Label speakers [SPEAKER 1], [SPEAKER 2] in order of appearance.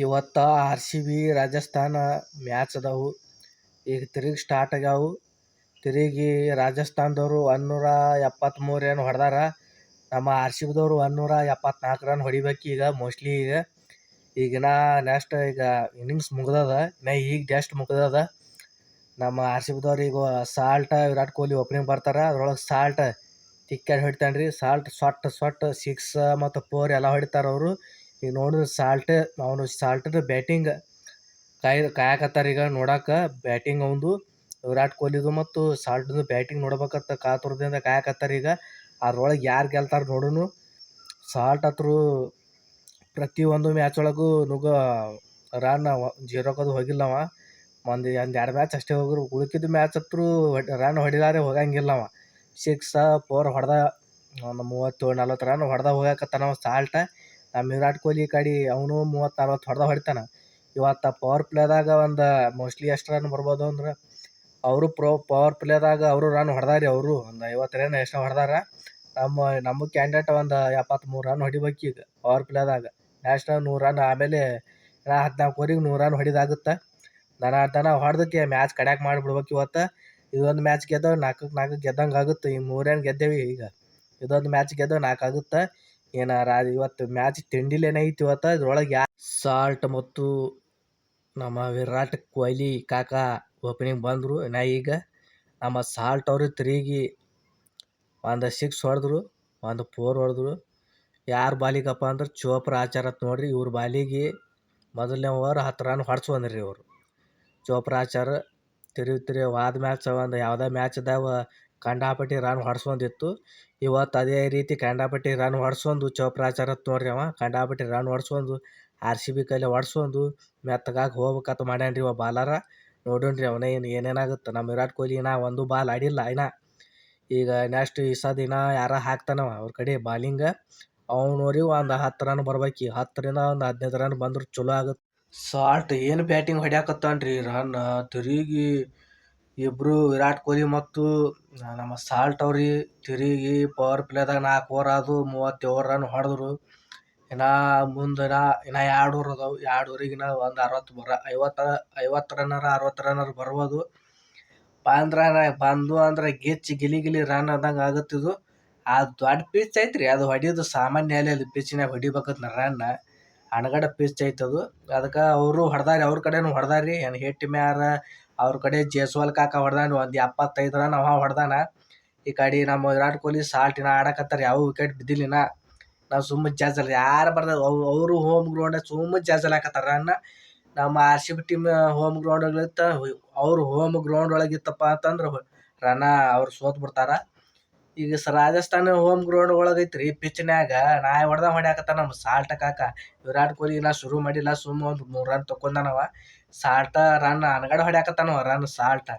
[SPEAKER 1] ಇವತ್ತು R C B Rajasthan match ಅದಾವು. ಈಗ ತಿರುಗಿ ಸ್ಟಾರ್ಟ್ ಆಗ್ಯಾವು. ತಿರುಗಿ ರಾಜಸ್ಥಾನದವರು 173 ರನ್ ಹೊಡೆದಾರ. ನಮ್ಮ ಆರ್ ಸಿ ಬಿದವರು 174 ರನ್ ಹೊಡಿಬೇಕು ಈಗ ಮೋಸ್ಟ್ಲಿ. ಈಗಿನ ನೆಕ್ಸ್ಟ್ ಈಗ ಇನ್ನಿಂಗ್ಸ್ ಮುಗ್ದದ. ಈಗ ಜಸ್ಟ್ ಮುಗ್ದದ. ನಮ್ಮ ಆರ್ ಸಿ ಬಿದವ್ರು ಈಗ ಸಾಲ್ಟ್ ವಿರಾಟ್ ಕೊಹ್ಲಿ ಓಪನಿಂಗ್ ಬರ್ತಾರೆ. ಅದ್ರೊಳಗೆ ಸಾಲ್ಟ್ ತಿಕ್ಕಾಡಿ ಹೊಡಿತಾನೆ ರೀ. ಸಾಲ್ಟ್ ಸೊಟ್ಟ 6 ಮತ್ತು 4 ಎಲ್ಲ ಹೊಡಿತಾರೆ ಅವರು. ಈಗ ನೋಡಿದ್ರೆ ಸಾಲ್ಟದ ಬ್ಯಾಟಿಂಗ್ ಕಾಯಕತ್ತಾರ ಈಗ ನೋಡಕ್ಕೆ. ಬ್ಯಾಟಿಂಗ್ ಅವಂದು ವಿರಾಟ್ ಕೊಹ್ಲಿದು ಮತ್ತು ಸಾಲ್ಟದು ಬ್ಯಾಟಿಂಗ್ ನೋಡ್ಬೇಕಂತ ಕಾತುರದಿಂದ ಕಾಯಕತ್ತಾರ ಈಗ. ಅದ್ರೊಳಗೆ ಯಾರು ಗೆಲ್ತಾರೆ ನೋಡೋನು. ಸಾಲ್ಟ್ ಹತ್ರು ಪ್ರತಿಯೊಂದು ಮ್ಯಾಚ್ ಒಳಗೂ ರನ್ 0 ಹೋಗಿಲ್ಲವ. ಒಂದು 2 ಮ್ಯಾಚ್ ಅಷ್ಟೇ ಹೋಗಿರು. ಉಳ್ಕಿದ ಮ್ಯಾಚ್ ಹತ್ರು ರನ್ ಹೊಡಿಲಾರೆ ಹೋಗಂಗಿಲ್ಲವ. 6 4 ಹೊಡೆದ ಒಂದು 37-40 ರನ್ ಹೊಡೆದ ಹೋಗಕತ್ತಾನವ ಸಾಲ್ಟ. ನಮ್ಮ ವಿರಾಟ್ ಕೊಹ್ಲಿ ಕಡೆ ಅವನು 30-40 ಹೊಡಿತಾನೆ. ಇವತ್ತು ಪವರ್ ಪ್ಲೇದಾಗ ಒಂದು ಮೋಸ್ಟ್ಲಿ ಎಷ್ಟು ರನ್ ಬರ್ಬೋದು ಅಂದ್ರೆ ಅವರು ಪವರ್ ಪ್ಲೇದಾಗ ಅವರು ರನ್ ಹೊಡೆದಾರಿ. ಅವರು ಒಂದು 50 ರನ್ ಎಷ್ಟು ಹೊಡೆದಾರ. ನಮ್ಮ ಕ್ಯಾಂಡಿಡೇಟ್ ಒಂದು 73 ರನ್ ಹೊಡಿಬೇಕು ಈಗ ಪವರ್ ಪ್ಲೇದಾಗ. ನೆಕ್ಸ್ಟ್ 100 ರನ್ ಆಮೇಲೆ 14 ಓವರಿಗೆ 100 ರನ್ ಹೊಡಿದಾಗುತ್ತೆ. ದನ ಹೊಡೆದಕ್ಕೆ ಮ್ಯಾಚ್ ಕಡ್ಯಾಕ್ ಮಾಡಿಬಿಡ್ಬೇಕು ಇವತ್ತು. ಇದೊಂದು ಮ್ಯಾಚ್ ಗೆದ್ದವು 4-4 ಗೆದ್ದಂಗೆ ಆಗುತ್ತೆ. ಈ 3 ರನ್ ಗೆದ್ದೇವಿ ಈಗ. ಇದೊಂದು ಮ್ಯಾಚ್ ಗೆದ್ದವು 4 ಆಗುತ್ತೆ. ಇವತ್ತು ಮ್ಯಾಚ್ ತಿಂಡಿಲೇನೈತಿ ಇವತ್ತು. ಇದ್ರೊಳಗೆ ಸಾಲ್ಟ್ ಮತ್ತು ನಮ್ಮ ವಿರಾಟ್ ಕೊಹ್ಲಿ ಕಾಕ ಓಪನಿಂಗ್ ಬಂದರು. ಈಗ ನಮ್ಮ ಸಾಲ್ಟ್ ಅವರು ತಿರುಗಿ ಒಂದು 6 ಹೊಡೆದ್ರು, ಒಂದು 4 ಹೊಡೆದ್ರು. ಯಾರು ಬಾಲಿಗಪ್ಪ ಅಂದ್ರೆ ಚೋಪ್ರಾ ಆಚಾರ ಅಂತ ನೋಡ್ರಿ. ಇವ್ರ ಬಾಲಿಗೆ ಮೊದಲನೇ ಓವರ್ 10 ರನ್ ಹೊಡ್ಸ್ಕೊಂಡ್ರಿ ಇವರು. ಚೋಪ್ರಾ ಆಚಾರ ತಿರುಗಿ ವಾದ ಮ್ಯಾಚ್ ಒಂದು ಯಾವುದೇ ಮ್ಯಾಚ್ದಾಗ ಕಂಡಾಪಟ್ಟಿ ರನ್ ಹೊಡ್ಸ್ಕೊಂಡಿತ್ತು. ಇವತ್ತು ಅದೇ ರೀತಿ ಕಂಡಾಪಟ್ಟಿ ರನ್ ಹೊಡ್ಸ್ಕೊಂಡು ಚೋಪ್ರಾ ಆಚಾರ ಅಂತ ನೋಡ್ರಿ. ಅವ ಕಂಡಾಪಟ್ಟಿ ರನ್ ಹೊಡ್ಸ್ಕೊಂಡು ಆರ್ ಸಿ ಬಿ ಕೈಲಿ ಹೊಡ್ಸ್ಕೊಂಡು ಮೆತ್ತಗಾಗಿ ಹೋಗ್ಬೇಕಂತ ಮಾಡ್ಯಾನ್ರಿ ಅವ ಬಾಲರ. ನೋಡೋಣ್ರಿ ಅವನೇ ಏನೇನಾಗುತ್ತೆ. ನಮ್ಮ ವಿರಾಟ್ ಕೊಹ್ಲಿ ಒಂದು ಬಾಲ್ ಆಡಿಲ್ಲ ಈಗ ನೆಕ್ಸ್ಟ್ ಈ ದಿನ ಯಾರ ಹಾಕ್ತಾನವ ಅವ್ರ ಕಡೆ ಬಾಲಿಂಗ್. ಅವನವ್ರಿಗೆ ಒಂದು 10 ರನ್ ಬರ್ಬೇಕು. 10ರಿಂದ ಒಂದು 15 ರನ್ ಬಂದ್ರೆ ಚಲೋ ಆಗುತ್ತೆ. ಸಾಲ್ಟ್ ಏನು ಬ್ಯಾಟಿಂಗ್ ಹೊಡ್ಯಾಕತ್ತಾನ್ರಿ. ರನ್ ತಿರುಗಿ ಇಬ್ಬರು ವಿರಾಟ್ ಕೊಹ್ಲಿ ಮತ್ತು ನಮ್ಮ ಸಾಲ್ಟ್ ಅವ್ರಿಗೆ ತಿರುಗಿ ಪವರ್ ಪ್ಲೇದಾಗ 4 ಓವರ್ ಆದವು. 37 ರನ್ ಹೊಡೆದ್ರು. ಮುಂದೆ 2 ಓವರ್ ಅದಾವು. 2 ಓವರಿಗೆ ಒಂದು 50 ರನ್ನರ 60 ರನ್ನರ ಬರ್ಬೋದು. ಬಂದು ಅಂದ್ರೆ ಗಿಲಿ ರನ್ ಆದಂಗೆ ಆಗುತ್ತಿದ್ದು. ಅದು ದೊಡ್ಡ ಪಿಚ್ ಐತ್ರಿ. ಅದು ಹೊಡಿಯೋದು ಸಾಮಾನ್ಯ ಅದು ಪಿಚ್ನಾಗ ಹೊಡಿಬೇಕಂತ ರನ್. ಅಣಗಡ ಪಿಚ್ ಐತದು. ಅದಕ್ಕೆ ಅವರು ಹೊಡೆದಾರಿ. ಅವ್ರ ಕಡೆನೂ ಹೊಡೆದಾರಿ. ಹಿಟ್ ಮ್ಯಾರ ಅವ್ರ ಕಡೆ ಜೈಸ್ವಾಲ್ ಕಾಕ ಹೊಡೆದಾನ. ಒಂದು 75 ರನ್ ಅವ ಹೊಡೆದಾನ. ಈ ಕಡೆ ನಮ್ಮ ವಿರಾಟ್ ಕೊಹ್ಲಿ ಸಾಲ್ಟಿನ ಆಡಕತ್ತಾರೆ. ಯಾವ ವಿಕೆಟ್ ಬಿದ್ದಿಲ್ಲಿನ. ನಾವು ಸುಮ್ಮನೆ ಜಾಜಲ್ ಯಾರು ಬರ್ದ ಅವರು ಹೋಮ್ ಗ್ರೌಂಡ್ ಸುಮ್ಮನೆ ಜಾಜಲ್ ಹಾಕತ್ತಾರ ರನ್ನ. ನಮ್ಮ R C B team home ground ಒಳಗಿತ್ತ. ಅವ್ರು ಹೋಮ್ ಗ್ರೌಂಡ್ ಒಳಗಿತ್ತಪ್ಪ ಅಂತಂದ್ರೆ ರನ್ನ ಅವ್ರು ಸೋತ್ ಬಿಡ್ತಾರ. ಈಗ ರಾಜಸ್ಥಾನ ಹೋಮ್ ಗ್ರೌಂಡ್ ಒಳಗೈತ್ರಿ. ಪಿಚ್ನ್ಯಾಗ ಹೊಡ್ಯಾಕತ್ತಾನ ನಮ್ಮ ಸಾಲ್ಟ ಕಾಕ. ವಿರಾಟ್ ಕೊಹ್ಲಿ ಶುರು ಮಾಡಿಲ್ಲ. ಒಂದು 3 ರನ್ ತಕೊಂಡನವ. ಸಾಲ್ಟ ರನ್ ಅನಗಡ ಹೊಡ್ಯಾಕತ್ತಾನವ ರನ್ ಸಾಲ್ಟ.